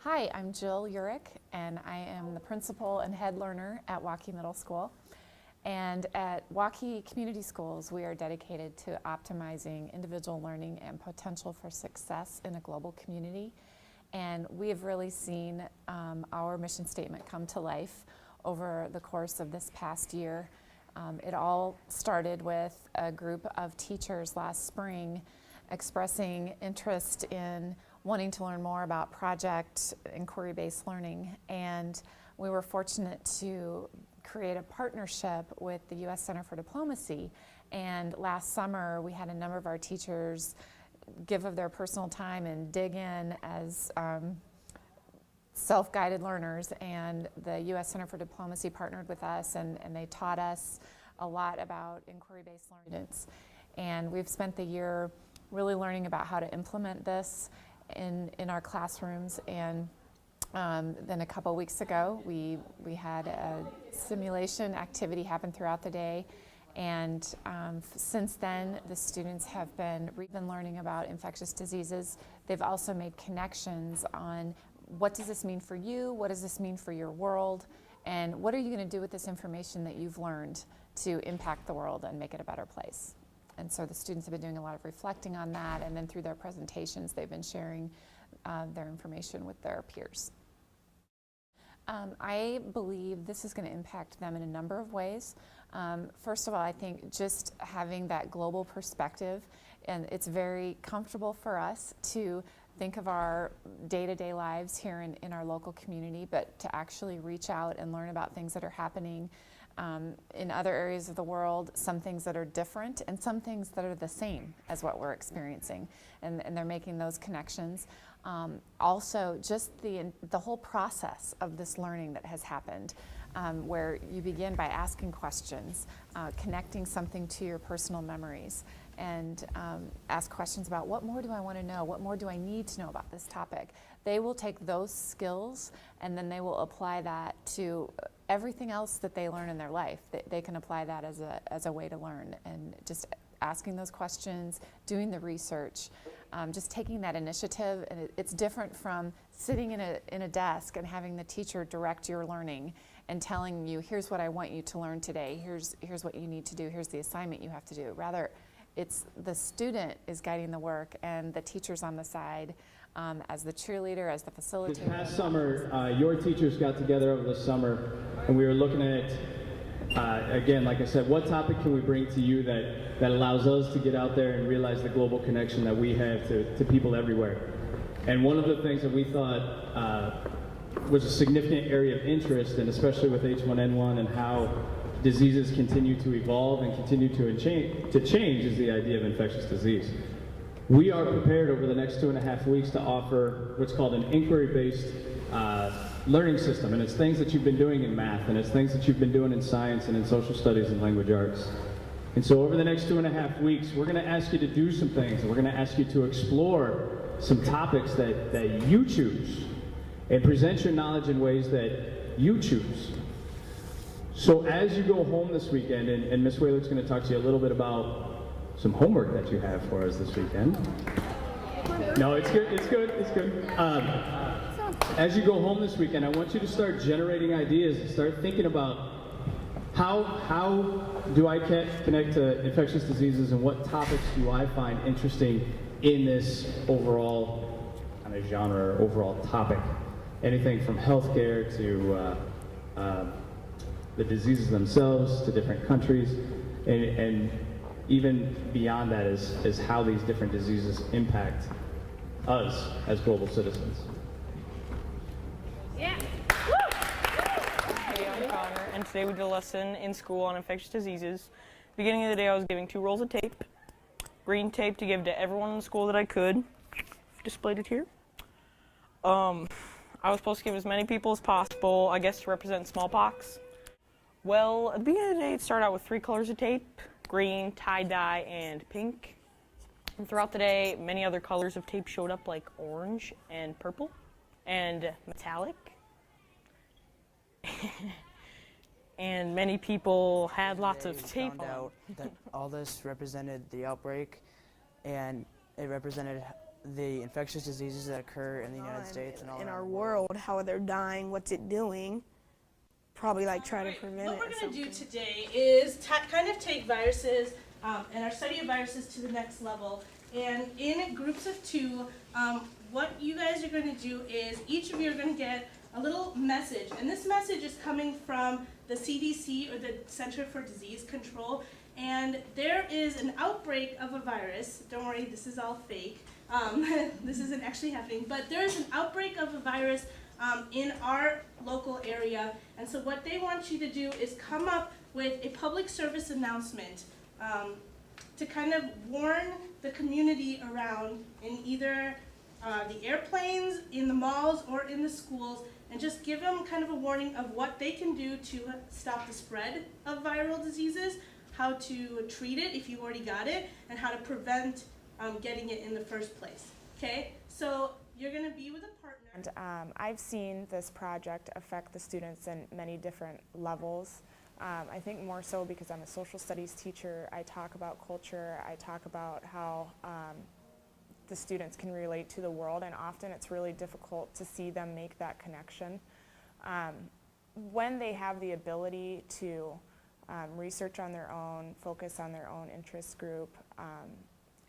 Hi, I'm Jill Urich, and I am the principal and head learner at Waukee Middle School. And at Waukee Community Schools, we are dedicated to optimizing individual learning and potential for success in a global community. And we have really seen our mission statement come to life over the course of this past year. It all started with a group of teachers last spring expressing interest in wanting to learn more about project inquiry-based learning. And we were fortunate to create a partnership with the U.S. Center for Diplomacy. And last summer, we had a number of our teachers give of their personal time and dig in as self-guided learners. And the U.S. Center for Diplomacy partnered with us, and they taught us a lot about inquiry-based learning. And we've spent the year really learning about how to implement this in our classrooms. And then a couple weeks ago, we had a simulation activity happen throughout the day. And since then, the students have been learning about infectious diseases. They've also made connections on what does this mean for you, what does this mean for your world, and what are you going to do with this information that you've learned to impact the world and make it a better place. And so the students have been doing a lot of reflecting on that, and then through their presentations, they've been sharing their information with their peers. I believe this is going to impact them in a number of ways. First of all, I think just having that global perspective, and it's very comfortable for us to think of our day-to-day lives here in our local community, but to actually reach out and learn about things that are happening in other areas of the world, some things that are different and some things that are the same as what we're experiencing, and they're making those connections. Also, just the whole process of this learning that has happened, where you begin by asking questions, connecting something to your personal memories, and ask questions about what more do I want to know, what more do I need to know about this topic. They will take those skills and then they will apply that to everything else that they learn in their life. They can apply that as a way to learn, and just asking those questions, doing the research, just taking that initiative. And it's different from sitting in a desk and having the teacher direct your learning and telling you, here's what I want you to learn today, here's what you need to do, here's the assignment you have to do. Rather, it's the student is guiding the work and the teacher's on the side as the cheerleader, as the facilitator. This past summer, your teachers got together over the summer, and we were looking at, again, like I said, what topic can we bring to you that allows us to get out there and realize the global connection that we have to people everywhere. And one of the things that we thought was a significant area of interest, and especially with H1N1 and how diseases continue to evolve and continue to change, is the idea of infectious disease. We are prepared over the next 2.5 weeks to offer what's called an inquiry-based learning system, and it's things that you've been doing in math, and it's things that you've been doing in science and in social studies and language arts. And so over the next 2.5 weeks, we're going to ask you to do some things, and we're going to ask you to explore some topics that you choose, and present your knowledge in ways that you choose. So as you go home this weekend, and Ms. Whaler's going to talk to you a little bit about some homework that you have for us this weekend. No, it's good, it's good, it's good. As you go home this weekend, I want you to start generating ideas and start thinking about how do I connect to infectious diseases, and what topics do I find interesting in this overall kind of genre or overall topic. Anything from healthcare to the diseases themselves, to different countries, and even beyond that is how these different diseases impact us as global citizens. Yeah. Hey, I'm Connor, and today we did a lesson in school on infectious diseases. Beginning of the day, I was giving 2 rolls of tape, green tape to give to everyone in the school that I could. Displayed it here. I was supposed to give as many people as possible, I guess to represent smallpox. Well, at the beginning of the day, it started out with 3 colors of tape: green, tie-dye, and pink. And throughout the day, many other colors of tape showed up, like orange and purple and metallic. And many people had lots of tape on. Found out that all this represented the outbreak, and it represented the infectious diseases that occur in the United States and all in around our the world. world, how they're dying, what's it doing, probably like try to prevent What it. we're going to do today is kind of take viruses and our study of viruses to the next level. And in groups of two, what you guys are going to do is each of you are going to get a little message. And this message is coming from the CDC, or the Center for Disease Control. And there is an outbreak of a virus. Don't worry, this is all fake. This isn't actually happening. But there is an outbreak of a virus in our local area. And so what they want you to do is come up with a public service announcement to kind of warn the community around in either the airplanes, in the malls, or in the schools, and just give them kind of a warning of what they can do to stop the spread of viral diseases, how to treat it if you already got it, and how to prevent getting it in the first place. Okay? So you're going to be with a partner. And I've seen this project affect the students in many different levels. I think more so because I'm a social studies teacher. I talk about culture, I talk about how the students can relate to the world, and often it's really difficult to see them make that connection. When they have the ability to research on their own, focus on their own interest group,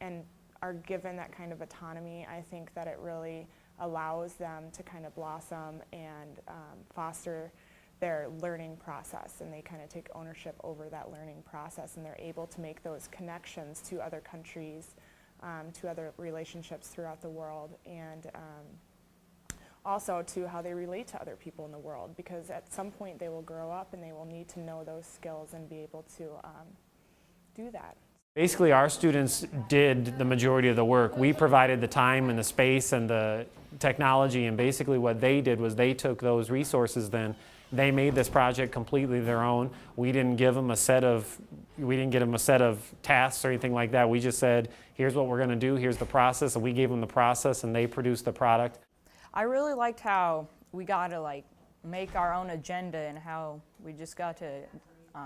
and are given that kind of autonomy, I think that it really allows them to kind of blossom and foster their learning process, and they kind of take ownership over that learning process, and they're able to make those connections to other countries, to other relationships throughout the world, and also to how they relate to other people in the world, because at some point they will grow up and they will need to know those skills and be able to do that. Basically, our students did the majority of the work. We provided the time and the space and the technology, and basically what they did was they took those resources then. They made this project completely their own. We didn't give them a set of tasks or anything like that. We just said, here's what we're going to do, here's the process, and we gave them the process and they produced the product. I really liked how we got to make our own agenda, and how we just got to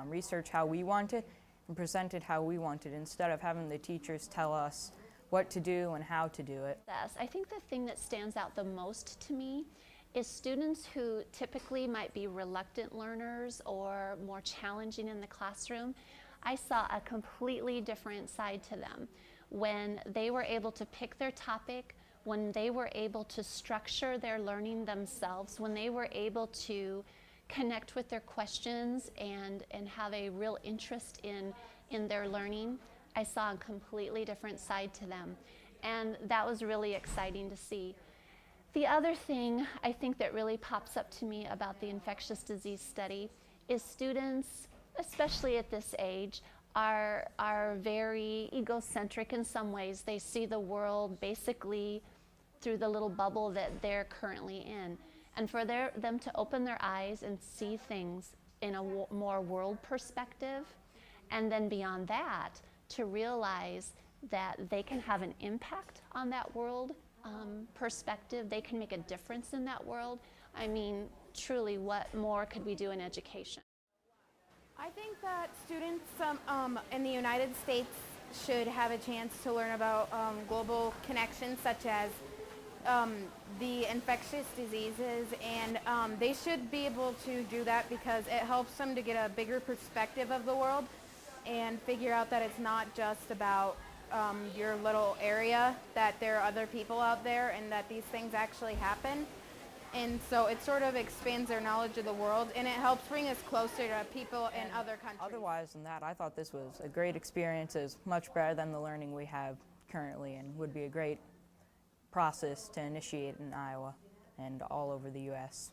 research how we wanted and present it how we wanted, instead of having the teachers tell us what to do and how to do it. I think the thing that stands out the most to me is students who typically might be reluctant learners or more challenging in the classroom. I saw a completely different side to them when they were able to pick their topic, when they were able to structure their learning themselves, when they were able to connect with their questions and have a real interest in their learning. I saw a completely different side to them, and that was really exciting to see. The other thing I think that really pops up to me about the infectious disease study is students, especially at this age, are very egocentric in some ways. They see the world basically through the little bubble that they're currently in. And for them to open their eyes and see things in a more world perspective, and then beyond that, to realize that they can have an impact on that world perspective, they can make a difference in that world. I mean, truly, what more could we do in education? I think that students in the United States should have a chance to learn about global connections, such as the infectious diseases, and they should be able to do that because it helps them to get a bigger perspective of the world and figure out that it's not just about your little area, that there are other people out there and that these things actually happen. And so it sort of expands their knowledge of the world, and it helps bring us closer to people in other countries. Otherwise than that, I thought this was a great experience. It's much better than the learning we have currently, and would be a great process to initiate in Iowa and all over the U.S.